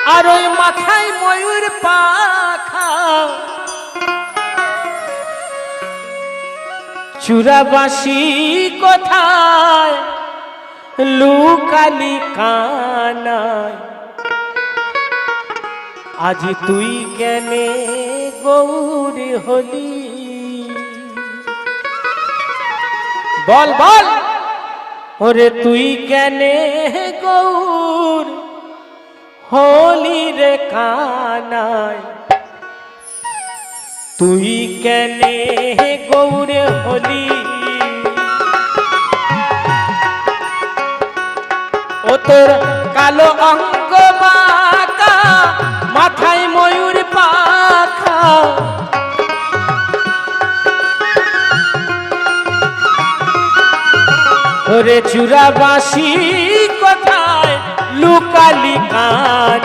আর ওই মাথায় ময়ূর পাখা চূড়াবাসী কোথায় লুকালি কানায় আজ তুই কেনে গৌর হলি বল বল ওরে তুই কেনে গৌর হলি রে কানায় তুই কেনে গৌর হলি ও তোর কালো অঙ্গ বাঁকা মাথায় ময়ূর পাখা ওরে চূড়াবাসী কোথায় লুকালি কান